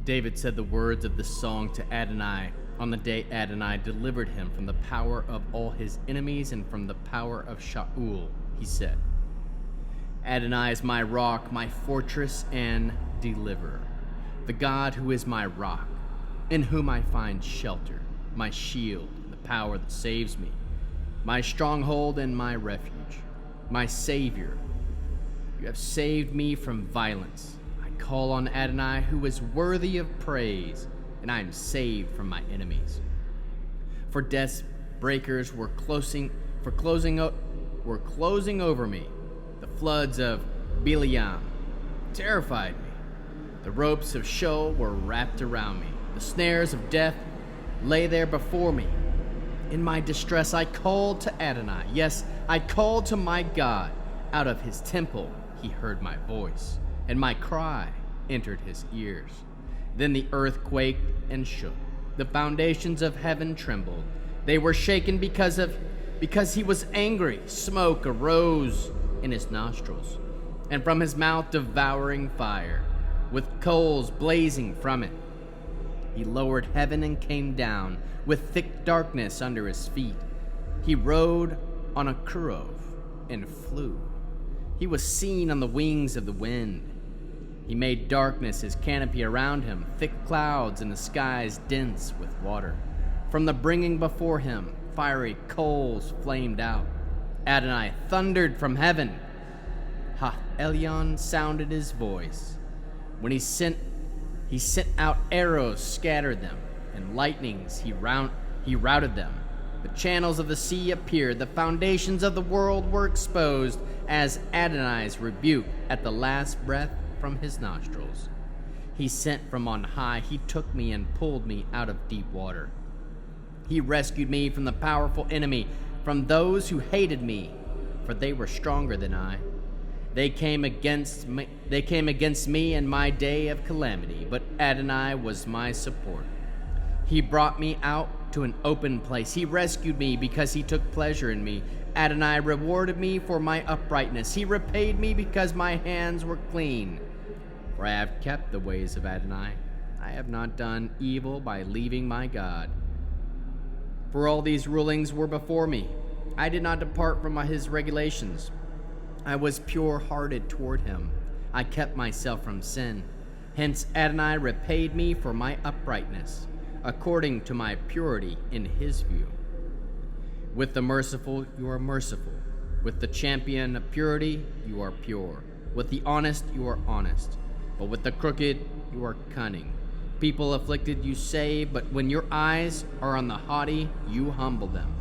David said the words of this song to Adonai on the day Adonai delivered him from the power of all his enemies and from the power of Shaul. He said, Adonai is my rock, my fortress and deliverer, the God who is my rock, in whom I find shelter, my shield, and the power that saves me, my stronghold and my refuge, my Savior. You have saved me from violence. I call on Adonai, who is worthy of praise, and I am saved from my enemies. For death's breakers were closing over me. The floods of Beliam terrified me. The ropes of Sheol were wrapped around me. The snares of death lay there before me. In my distress I called to Adonai. Yes, I called to my God. Out of his temple he heard my voice, and my cry entered his ears. Then the earth quaked and shook. The foundations of heaven trembled. They were shaken because he was angry. Smoke arose in his nostrils, and from his mouth devouring fire, with coals blazing from it. He lowered heaven and came down, with thick darkness under his feet. He rode on a Keruv and flew. He was seen on the wings of the wind. He made darkness his canopy around him, thick clouds in the skies dense with water. From the bringing before him, fiery coals flamed out. Adonai thundered from heaven. Ha-Elyon sounded his voice. When he sent out arrows, scattered them, and lightnings he routed them. The channels of the sea appeared. The foundations of the world were exposed as Adonai's rebuke at the last breath from his nostrils. He sent from on high. He took me and pulled me out of deep water. He rescued me from the powerful enemy, from those who hated me, for they were stronger than I. They came against me in my day of calamity, but Adonai was my support. He brought me out to an open place. He rescued me because he took pleasure in me. Adonai rewarded me for my uprightness. He repaid me because my hands were clean. For I have kept the ways of Adonai. I have not done evil by leaving my God. For all these rulings were before me. I did not depart from his regulations. I was pure-hearted toward him. I kept myself from sin. Hence Adonai repaid me for my uprightness, according to my purity in his view. With the merciful you are merciful. With the champion of purity you are pure. With the honest you are honest. But with the crooked you are cunning. People afflicted you save, but when your eyes are on the haughty, you humble them.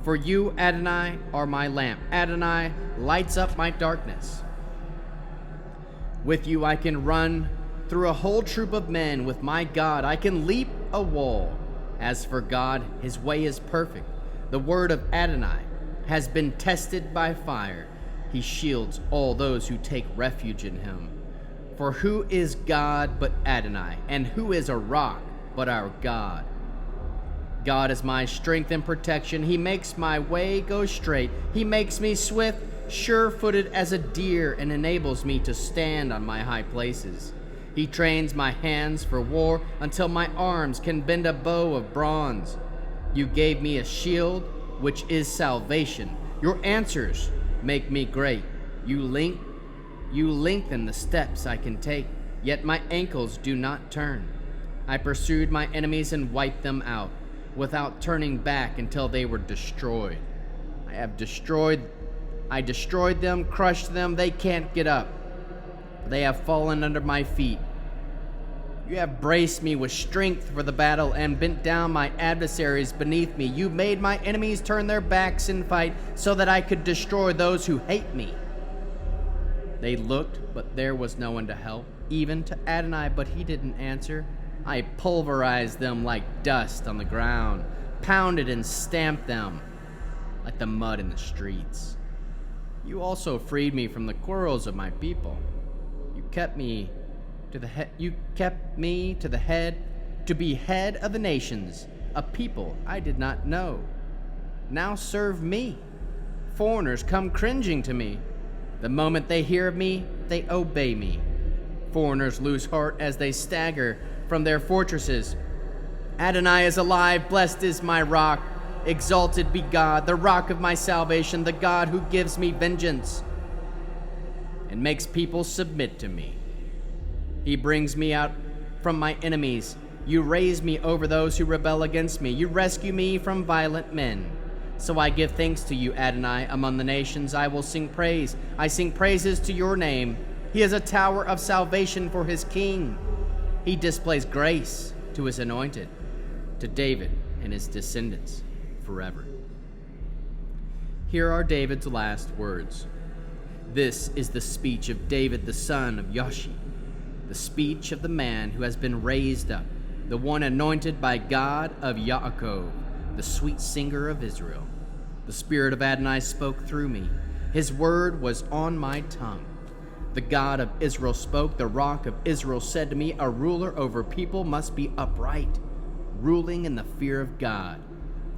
For you, Adonai, are my lamp. Adonai lights up my darkness. With you I can run through a whole troop of men. With my God I can leap a wall. As for God, his way is perfect. The word of Adonai has been tested by fire. He shields all those who take refuge in him. For who is God but Adonai? And who is a rock but our God? God is my strength and protection. He makes my way go straight. He makes me swift, sure-footed as a deer, and enables me to stand on my high places. He trains my hands for war until my arms can bend a bow of bronze. You gave me a shield, which is salvation. Your answers make me great. You lengthen the steps I can take, yet my ankles do not turn. I pursued my enemies and wiped them out, without turning back until they were destroyed. I destroyed them, crushed them, they can't get up. They have fallen under my feet. You have braced me with strength for the battle and bent down my adversaries beneath me. You made my enemies turn their backs in fight so that I could destroy those who hate me. They looked, but there was no one to help, even to Adonai, but he didn't answer. I pulverized them like dust on the ground, pounded and stamped them like the mud in the streets. You also freed me from the quarrels of my people. You kept me to be head of the nations, a people I did not know. Now serve me. Foreigners come cringing to me. The moment they hear of me, they obey me. Foreigners lose heart as they stagger from their fortresses. Adonai is alive, blessed is my rock. Exalted be God, the rock of my salvation, the God who gives me vengeance and makes people submit to me. He brings me out from my enemies. You raise me over those who rebel against me. You rescue me from violent men. So I give thanks to you, Adonai, among the nations. I will sing praise. I sing praises to your name. He is a tower of salvation for his king. He displays grace to his anointed, to David and his descendants forever. Here are David's last words. This is the speech of David, the son of Yoshi, the speech of the man who has been raised up, the one anointed by God of Yaakov, the sweet singer of Israel. The Spirit of Adonai spoke through me. His word was on my tongue. The God of Israel spoke. The rock of Israel said to me, a ruler over people must be upright, ruling in the fear of God,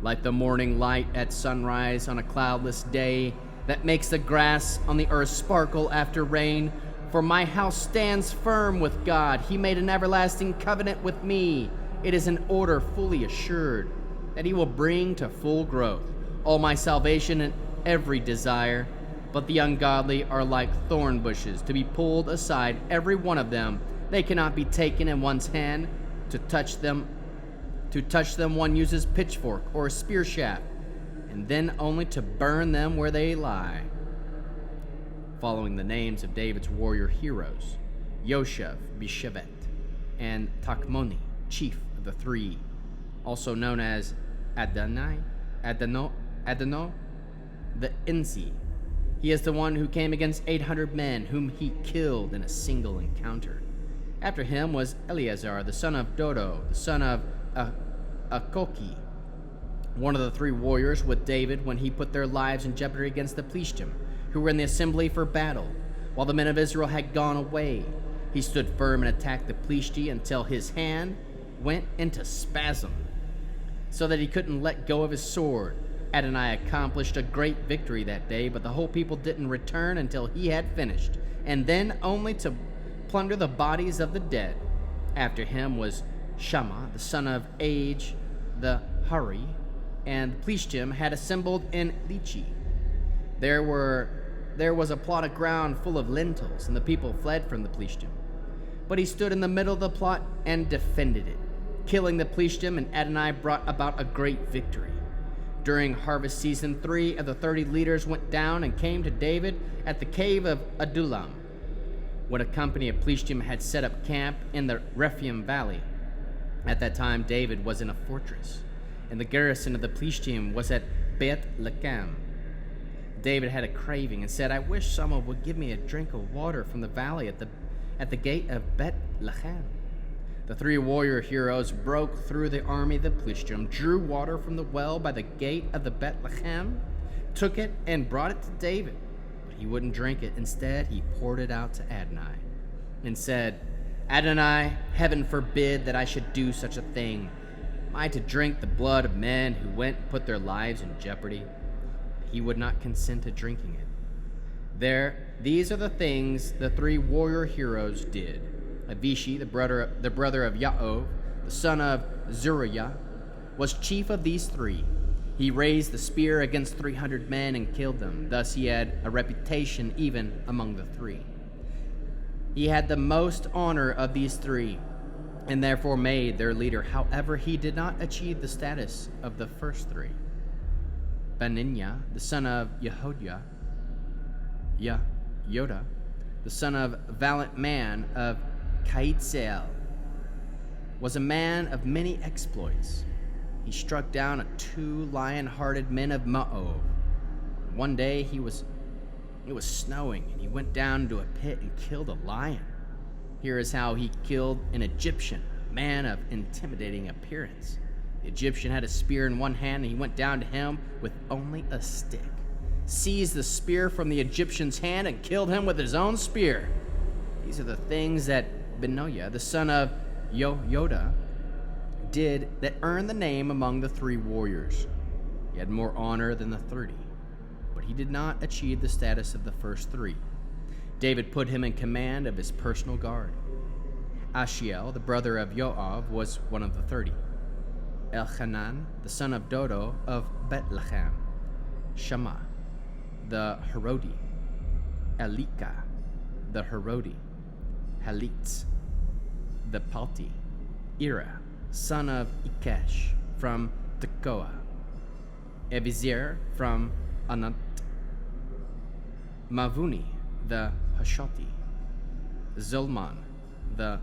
like the morning light at sunrise on a cloudless day that makes the grass on the earth sparkle after rain. For my house stands firm with God. He made an everlasting covenant with me. It is an order fully assured that he will bring to full growth all my salvation and every desire. But the ungodly are like thorn bushes, to be pulled aside, every one of them. They cannot be taken in one's hand. To touch them, one uses pitchfork or a spear shaft, and then only to burn them where they lie. Following the names of David's warrior heroes, Yoshev, Bishevet, and Takmoni, chief of the three, also known as Adano, the Inzi. He is the one who came against 800 men, whom he killed in a single encounter. After him was Eleazar, the son of Dodo, the son of Akoki, one of the three warriors with David when he put their lives in jeopardy against the Plishtim, who were in the assembly for battle. While the men of Israel had gone away, he stood firm and attacked the Plishti until his hand went into spasm, so that he couldn't let go of his sword. Adonai accomplished a great victory that day, but the whole people didn't return until he had finished, and then only to plunder the bodies of the dead. After him was Shammah, the son of Age, the Hari, and the Plishtim had assembled in Lichi. There was a plot of ground full of lentils, and the people fled from the Plishtim. But he stood in the middle of the plot and defended it, killing the Plishtim, and Adonai brought about a great victory. During harvest season, 3 of the 30 leaders went down and came to David at the cave of Adullam, when a company of Plishtim had set up camp in the Rephaim valley. At that time, David was in a fortress, and the garrison of the Plishtim was at Beth Lechem. David had a craving and said, I wish someone would give me a drink of water from the valley at the gate of Beth Lechem. The three warrior heroes broke through the army of the Plishtim, drew water from the well by the gate of the Beth Lechem, took it and brought it to David. But he wouldn't drink it. Instead, he poured it out to Adonai and said, Adonai, heaven forbid that I should do such a thing. Am I to drink the blood of men who went and put their lives in jeopardy? He would not consent to drinking it. These are the things the three warrior heroes did. Avishi, the brother of Yaov, the son of Zeruiah, was chief of these three. He raised the spear against 300 men and killed them. Thus he had a reputation even among the three. He had the most honor of these three, and therefore made their leader. However, he did not achieve the status of the first three. Benaiah, the son of Yoda, the son of valiant man of Kaitzel, was a man of many exploits. He struck down 2 lion-hearted men of Moab. One day it was snowing, and he went down into a pit and killed a lion. Here is how he killed an Egyptian, a man of intimidating appearance. The Egyptian had a spear in one hand, and he went down to him with only a stick, seized the spear from the Egyptian's hand, and killed him with his own spear. These are the things that Benaiah, the son of Yoda, did that earned the name among the three warriors. He had more honor than the 30, but he did not achieve the status of the first three. David put him in command of his personal guard. Ashiel, the brother of Joab, was one of the 30. Elchanan, the son of Dodo of Bethlehem. Shammah, the Harodi. Elika, the Harodi. Halitz, the Palti. Ira, son of Ikesh, from Tekoa. Ebizer, from Anat. Mavuni, the Hashati. Zilman, the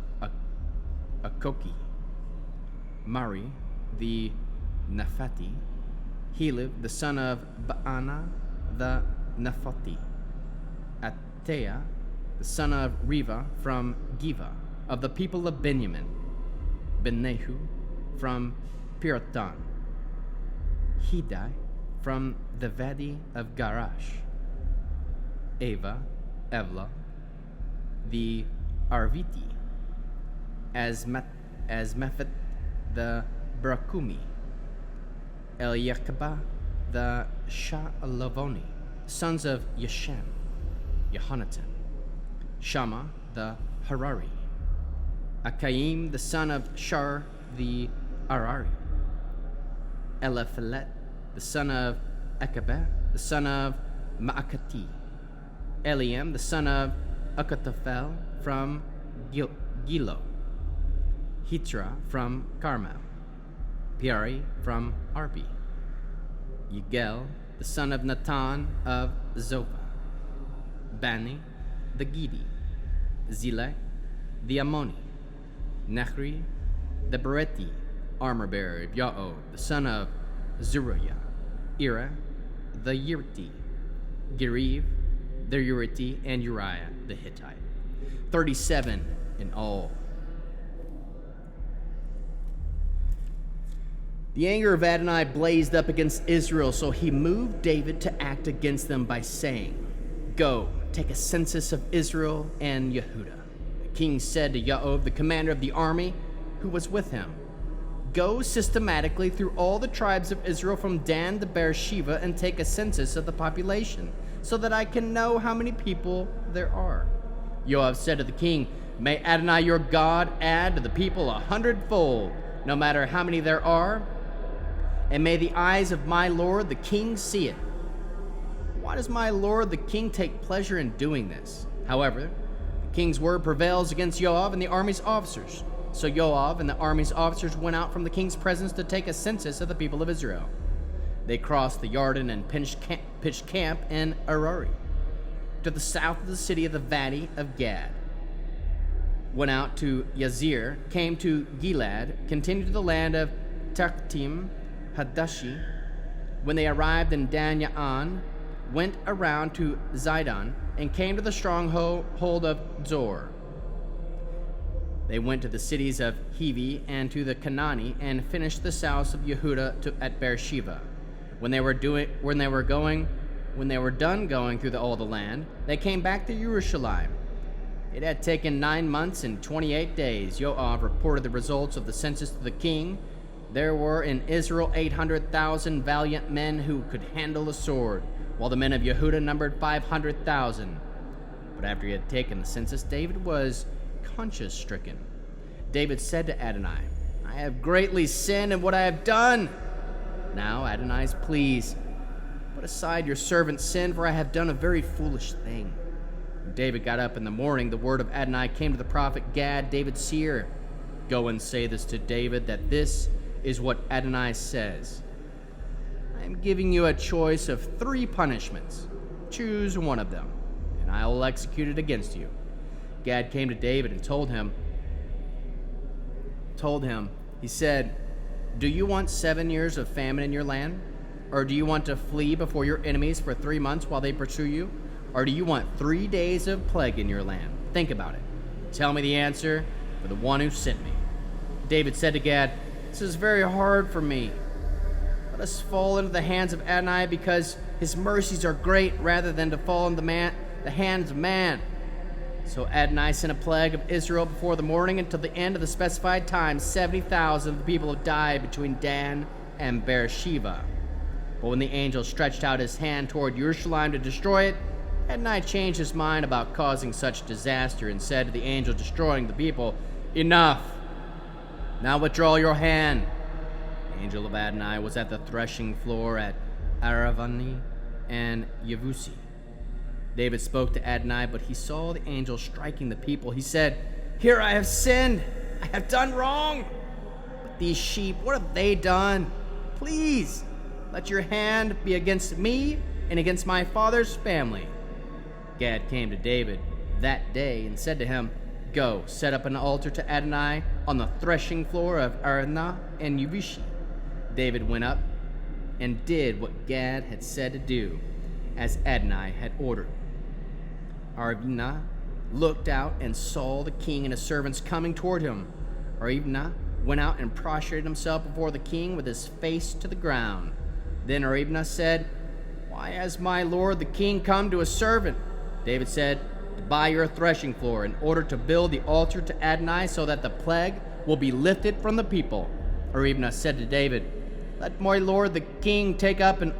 Akoki. Mari, the Naphati. Helib, the son of Baana, the Naphati. Attea, the son of Reva, from Giva, of the people of Benjamin. Benehu, from Pirathon. Hidai, from the Vadi of Garash. Evla, the Arviti. Asmaphet, the Brakumi. Eliakaba, the Sha'alavoni, sons of Yeshem, Yehonatan. Shammah, the Harari. Akaim, the son of Shar, the Arari. Eliphelet, the son of Ekabah, the son of Ma'akati. Eliam, the son of Akatophel, from Gilo. Hitra, from Carmel. Piari, from Arbi. Yigel, the son of Natan, of Zopha. Bani, the Gidi. Zilek, the Ammoni. Nechri, the Bereti, armor-bearer of Yaob, the son of Zeruiah. Ira, the Yirti. Geriv, the Uriti, and Uriah, the Hittite. 37 in all. The anger of Adonai blazed up against Israel, so he moved David to act against them by saying, "Go, take a census of Israel and Yehudah." The king said to Yoav, the commander of the army, who was with him, "Go systematically through all the tribes of Israel from Dan to Beersheba and take a census of the population, so that I can know how many people there are." Yoav said to the king, "May Adonai your God add to the people 100-fold, no matter how many there are, and may the eyes of my lord the king see it." Why does my lord the king take pleasure in doing this? However, the king's word prevails against Yoav and the army's officers. So Yoav and the army's officers went out from the king's presence to take a census of the people of Israel. They crossed the Yarden and pitched camp in Arari, to the south of the city of the Valley of Gad. Went out to Yazir, came to Gilad, continued to the land of Taktim, Hadashi. When they arrived in Dan Ya'an, went around to Zidon, and came to the stronghold of Zor. They went to the cities of Hivi and to the Canaani, and finished the south of Yehudah at Beersheba. When they were done going through all the land, they came back to Jerusalem. It had taken 9 months and 28 days. Yoav reported the results of the census to the king. There were in Israel 800,000 valiant men who could handle a sword, while the men of Yehudah numbered 500,000. But after he had taken the census, David was conscience-stricken. David said to Adonai, "I have greatly sinned in what I have done. Now, Adonai, please, put aside your servant's sin, for I have done a very foolish thing." When David got up in the morning, the word of Adonai came to the prophet Gad, David's seer. "Go and say this to David, that this is what Adonai says. I am giving you a choice of 3 punishments. Choose one of them, and I will execute it against you." Gad came to David and told him, he said, "Do you want 7 years of famine in your land? Or do you want to flee before your enemies for 3 months while they pursue you? Or do you want 3 days of plague in your land? Think about it. Tell me the answer for the one who sent me." David said to Gad, "This is very hard for me. Let us fall into the hands of Adonai, because his mercies are great, rather than to fall into the hands of man." So Adonai sent a plague of Israel before the morning until the end of the specified time. 70,000 of the people have died between Dan and Beersheba. But when the angel stretched out his hand toward Jerusalem to destroy it, Adonai changed his mind about causing such disaster and said to the angel destroying the people, "Enough! Now withdraw your hand." The angel of Adonai was at the threshing floor at Aravani and Yevusi. David spoke to Adonai, but he saw the angel striking the people. He said, "Here I have sinned. I have done wrong. But these sheep, what have they done? Please, let your hand be against me and against my father's family." Gad came to David that day and said to him, "Go, set up an altar to Adonai on the threshing floor of Araunah and Yevusi." David went up and did what Gad had said to do, as Adonai had ordered. Araunah looked out and saw the king and his servants coming toward him. Araunah went out and prostrated himself before the king with his face to the ground. Then Araunah said, "Why has my lord the king come to his servant?" David said, "To buy your threshing floor in order to build the altar to Adonai so that the plague will be lifted from the people." Araunah said to David, "Let my lord the king take up and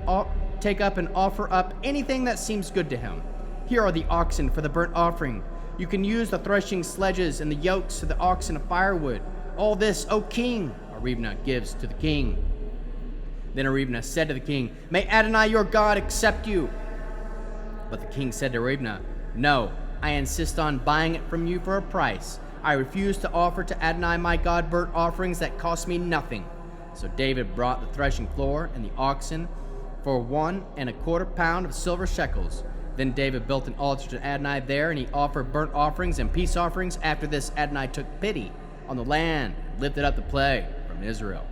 offer up anything that seems good to him. Here are the oxen for the burnt offering. You can use the threshing sledges and the yokes of the oxen of firewood. All this, O king," Araunah gives to the king. Then Araunah said to the king, "May Adonai your God accept you." But the king said to Araunah, "No, I insist on buying it from you for a price. I refuse to offer to Adonai my God burnt offerings that cost me nothing." So David brought the threshing floor and the oxen for 1.25 pounds of silver shekels. Then David built an altar to Adonai there, and he offered burnt offerings and peace offerings. After this, Adonai took pity on the land and lifted up the plague from Israel.